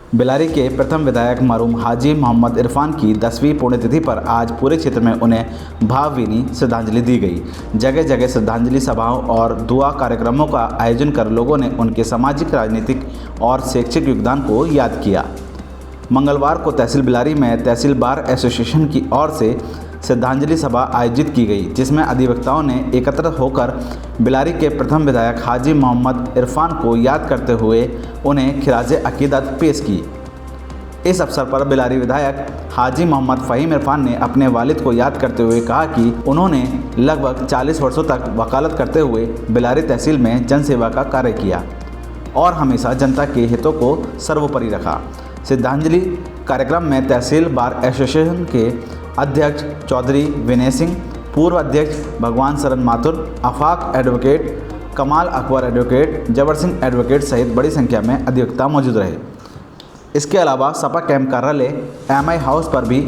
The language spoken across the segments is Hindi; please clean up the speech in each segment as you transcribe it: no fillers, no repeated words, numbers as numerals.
बेलारी के प्रथम विधायक मरहूम हाजी मोहम्मद इरफान की 10वीं पुण्यतिथि पर आज पूरे क्षेत्र में उन्हें भावभीनी श्रद्धांजलि दी गई। जगह जगह श्रद्धांजलि सभाओं और दुआ कार्यक्रमों का आयोजन कर लोगों ने उनके सामाजिक, राजनीतिक और शैक्षिक योगदान को याद किया। मंगलवार को तहसील बेलारी में तहसील बार एसोसिएशन की ओर से श्रद्धांजलि सभा आयोजित की गई, जिसमें अधिवक्ताओं ने एकत्र होकर बेलारी के प्रथम विधायक हाजी मोहम्मद इरफान को याद करते हुए उन्हें खिराज अकीदत पेश की। इस अवसर पर बेलारी विधायक हाजी मोहम्मद फ़हीम इरफान ने अपने वालिद को याद करते हुए कहा कि उन्होंने लगभग 40 वर्षों तक वकालत करते हुए बेलारी तहसील में जनसेवा का कार्य किया और हमेशा जनता के हितों को सर्वोपरि रखा। श्रद्धांजलि कार्यक्रम में तहसील बार एसोसिएशन के अध्यक्ष चौधरी विनय सिंह, पूर्व अध्यक्ष भगवान शरण माथुर, आफाक एडवोकेट, कमाल अकबर एडवोकेट, जबर सिंह एडवोकेट सहित बड़ी संख्या में अधिवक्ता मौजूद रहे। इसके अलावा सपा कैंप कार्यालय MI हाउस पर भी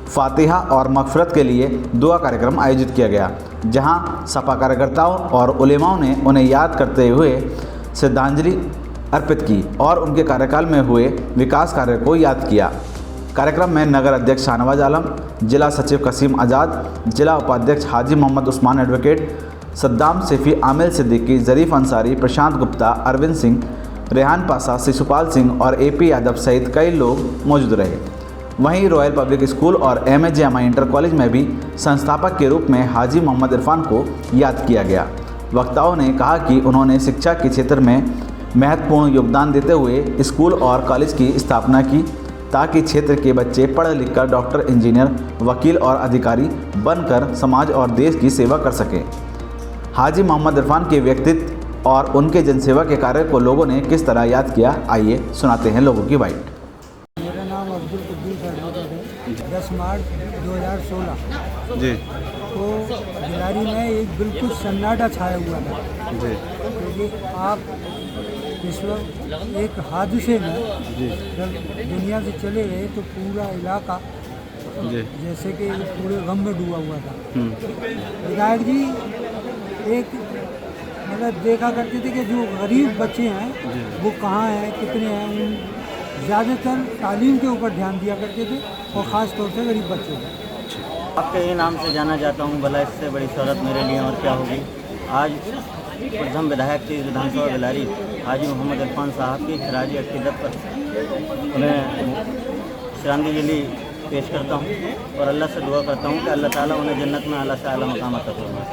फातिहा और मगफरत के लिए दुआ कार्यक्रम आयोजित किया गया, जहां सपा कार्यकर्ताओं और उलेमाओं ने उन्हें याद करते हुए श्रद्धांजलि अर्पित की और उनके कार्यकाल में हुए विकास कार्य को याद किया। कार्यक्रम में नगर अध्यक्ष शाहनवाज आलम, जिला सचिव कसीम आज़ाद, जिला उपाध्यक्ष हाजी मोहम्मद उस्मान एडवोकेट, सद्दाम सैफी, आमिल सिद्दीकी, ज़रीफ अंसारी, प्रशांत गुप्ता, अरविंद सिंह, रेहान पासा, शिशुपाल सिंह और AP यादव सहित कई लोग मौजूद रहे। वहीं रॉयल पब्लिक स्कूल और MAJMI इंटर कॉलेज में भी संस्थापक के रूप में हाजी मोहम्मद इरफान को याद किया गया। वक्ताओं ने कहा कि उन्होंने शिक्षा के क्षेत्र में महत्वपूर्ण योगदान देते हुए स्कूल और कॉलेज की स्थापना की, ताकि क्षेत्र के बच्चे पढ़ लिख कर डॉक्टर, इंजीनियर, वकील और अधिकारी बनकर समाज और देश की सेवा कर सकें। हाजी मोहम्मद इरफान के व्यक्तित्व और उनके जनसेवा के कार्य को लोगों ने किस तरह याद किया, आइए सुनाते हैं लोगों की बाइट। मेरा नाम अब्दुल कदीर है। 10 मार्च 2016 जी तो बेलारी में एक बिल्कुल सन्नाटा छाया हुआ था जी क्योंकि आप इस वक्त एक हादसे में जब दुनिया से चले गए तो पूरा इलाका जैसे कि पूरे गम में डूबा हुआ था। विधायक जी एक मतलब देखा करते थे कि जो गरीब बच्चे हैं वो कहाँ हैं, कितने हैं, उन ज़्यादातर तालीम के ऊपर ध्यान दिया करते थे और ख़ास तौर से गरीब बच्चों को। आपके ही नाम से जाना जाता हूँ, भला इससे बड़ी शौहरत मेरे लिए और क्या होगी। आज प्रथम विधायक थी विधानसभा बेलारी हाजी मोहम्मद इरफान साहब की खिराज अकीदत पर उन्हें श्रद्धांजलि पेश करता हूँ और अल्लाह से दुआ करता हूँ कि अल्लाह ताला उन्हें जन्नत में आला से आला मकाम अता फरमाए।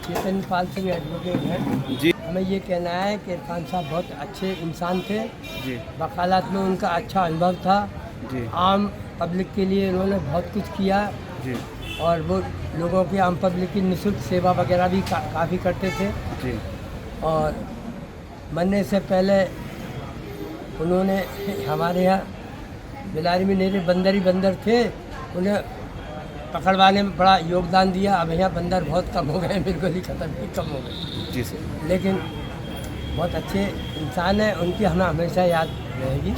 चेतन पाल सिंह एडवोकेट है जी। हमें ये कहना है कि इरफान साहब बहुत अच्छे इंसान थे जी वकालत में उनका अच्छा अनुभव था जी आम पब्लिक के लिए उन्होंने बहुत कुछ किया जी और वो लोगों की आम पब्लिक की निःशुल्क सेवा वगैरह भी काफ़ी करते थे जी और मरने से पहले उन्होंने हमारे यहाँ बेलारी में मेरे बंदर ही बंदर थे, उन्हें पकड़वाने में बड़ा योगदान दिया। अब यहाँ बंदर बहुत कम हो गए, बिल्कुल ही ख़त्म ही कम हो गए जी सर। लेकिन बहुत अच्छे इंसान हैं, उनकी हमें हमेशा याद रहेगी।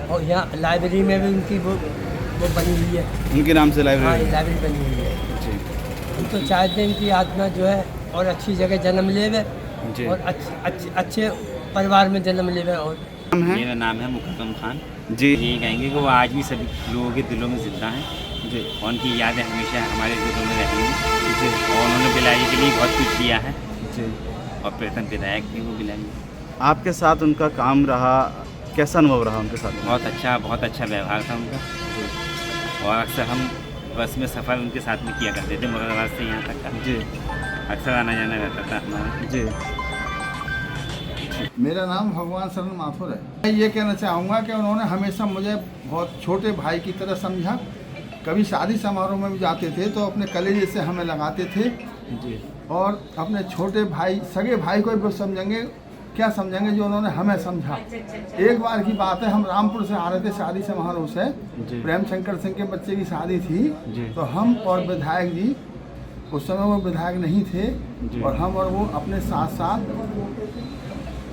और यहाँ लाइब्रेरी में भी उनकी वो बनी हुई है, उनके नाम से हाँ लाइब्रेरी। लाइब्रेरी बनी हुई है जी हम तो चाहते हैं कि आत्मा जो है और अच्छी जगह जन्म लेवे जी। और अच्छे परिवार में जन्म लेवे। और मेरा नाम है मुकद्दम खान जी यही कहेंगे कि वो आज भी सभी लोगों के दिलों में जिंदा हैं जी और उनकी यादें हमेशा हमारे दिलों में रहेंगी जी। और उन्होंने बेलारी के लिए बहुत कुछ किया है जी। और प्रथम विधायक थे वो बेलारी। आपके साथ उनका काम रहा, कैसा अनुभव रहा उनके साथ? बहुत अच्छा व्यवहार था उनका। और अक्सर हम बस में सफ़र उनके साथ में किया करते थे, मुरादाबाद से यहाँ तक का जी अक्सर आना जाना रहता था हमारा जी। मेरा नाम भगवान शरण माथुर है। मैं ये कहना चाहूँगा कि उन्होंने हमेशा मुझे बहुत छोटे भाई की तरह समझा। कभी शादी समारोह में भी जाते थे तो अपने कलेजे से हमें लगाते थे जी और अपने छोटे भाई, सगे भाई को भी समझेंगे, क्या समझेंगे जो उन्होंने हमें समझा। एक बार की बात है, हम रामपुर से आ रहे थे शादी समारोह से, प्रेम शंकर सिंह के बच्चे की शादी थी तो हम और विधायक जी, उस समय वो विधायक नहीं थे, और हम और वो अपने साथ साथ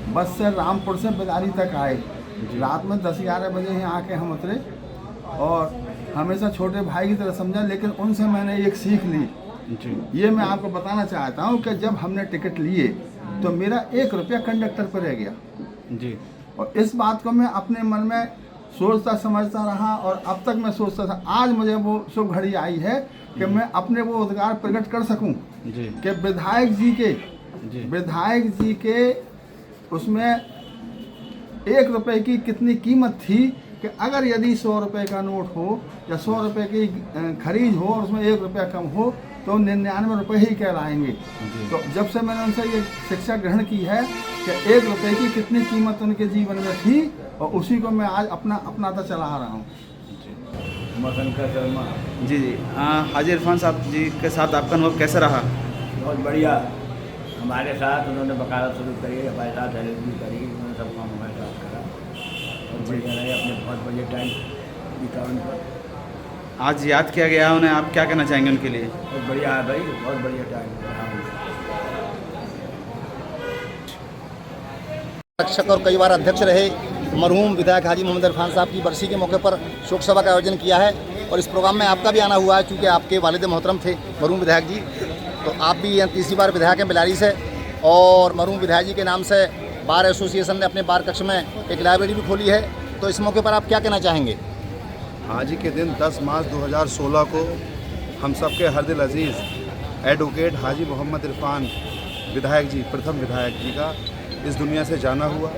बस से रामपुर से बेलारी तक आए। रात में 10-11 बजे यहाँ आके हम उतरे और हमेशा छोटे भाई की तरह समझा। लेकिन उनसे मैंने एक सीख ली, ये मैं आपको बताना चाहता हूँ कि जब हमने टिकट लिए तो मेरा 1 रुपया कंडक्टर पर रह गया जी। और इस बात को मैं अपने मन में सोचता समझता रहा और अब तक मैं सोचता था, आज मुझे वो शुभ घड़ी आई है कि मैं अपने वो अधिकार प्रकट कर सकूं जी कि विधायक जी के उसमें 1 रुपए की कितनी कीमत थी कि अगर यदि 100 रुपए का नोट हो या 100 रुपए की खरीद हो और उसमें 1 रुपया कम हो तो 99 रुपये ही कहलाएंगे। तो जब से मैंने उनसे ये शिक्षा ग्रहण की है कि 1 रुपए की कितनी कीमत उनके जीवन में थी और उसी को मैं आज अपनाता चला आ रहा हूँ। जी जी हाजी इरफान साहब जी के साथ आपका अनुभव कैसा रहा? बहुत बढ़िया। हमारे साथ उन्होंने वकालत शुरू करी, हमारे साथ LLB करी, उन्होंने सब काम हमारे साथ करा और बढ़िया रहे, अपने बहुत बढ़िया टाइम बिता उन पर। आज याद किया गया उन्हें, आप क्या कहना चाहेंगे उनके लिए? बहुत बढ़िया है भाई, बहुत बढ़िया टाइम रहा। रक्षक और कई बार अध्यक्ष रहे मरहूम विधायक हाजी मोहम्मद इरफान साहब की बरसी के मौके पर शोक सभा का आयोजन किया है और इस प्रोग्राम में आपका भी आना हुआ है क्योंकि आपके वालिद मोहतरम थे मरहूम विधायक जी। तो आप भी यहाँ तीसरी बार विधायक हैं बेलारी से और मरहूम विधायक जी के नाम से बार एसोसिएशन ने अपने बार कक्ष में एक लाइब्रेरी भी खोली है। तो इस मौके पर आप क्या कहना चाहेंगे? आज ही के दिन 10 मार्च 2016 को हम सबके हरदिल अजीज़ एडवोकेट हाजी मोहम्मद इरफान विधायक जी, प्रथम विधायक जी का इस दुनिया से जाना हुआ।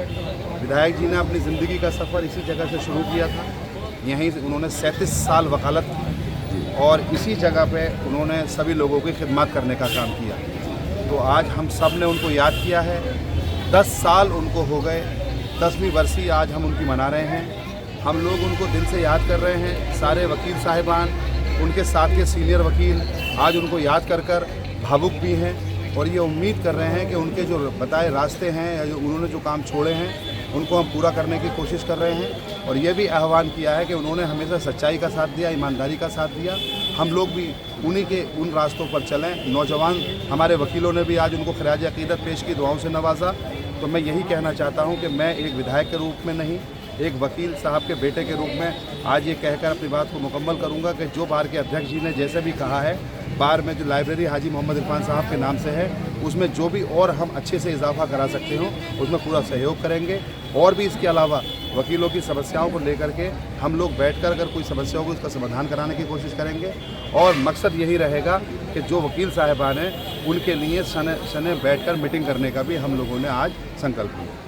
विधायक जी ने अपनी ज़िंदगी का सफ़र इसी जगह से शुरू किया था। यहीं से उन्होंने 37 साल वकालत की और इसी जगह पे उन्होंने सभी लोगों की खिदमत करने का काम किया। तो आज हम सब ने उनको याद किया है। 10 साल उनको हो गए, 10वीं बरसी आज हम उनकी मना रहे हैं। हम लोग उनको दिल से याद कर रहे हैं। सारे वकील साहिबान, उनके साथ के सीनियर वकील आज उनको याद कर कर भावुक भी हैं और ये उम्मीद कर रहे हैं कि उनके जो बताए रास्ते हैं या जो उन्होंने जो काम छोड़े हैं उनको हम पूरा करने की कोशिश कर रहे हैं। और ये भी आह्वान किया है कि उन्होंने हमेशा सच्चाई का साथ दिया, ईमानदारी का साथ दिया। हम लोग भी उन्हीं के उन रास्तों पर चलें। नौजवान हमारे वकीलों ने भी आज उनको खराज अकीदत पेश की, दुआओं से नवाजा। तो मैं यही कहना चाहता हूँ कि मैं एक विधायक के रूप में नहीं, एक वकील साहब के बेटे के रूप में आज ये कहकर अपनी बात को मुकम्मल करूँगा कि जो बार के अध्यक्ष जी ने जैसे भी कहा है, बार में जो लाइब्रेरी हाजी मोहम्मद इरफान साहब के नाम से है उसमें जो भी और हम अच्छे से इजाफा करा सकते हो उसमें पूरा सहयोग करेंगे। और भी इसके अलावा वकीलों की समस्याओं को लेकर के हम लोग बैठकर अगर कोई समस्या होगी उसका समाधान कराने की कोशिश करेंगे। और मकसद यही रहेगा कि जो वकील साहिबान हैं उनके लिए शने बैठकर मीटिंग करने का भी हम लोगों ने आज संकल्प लिया।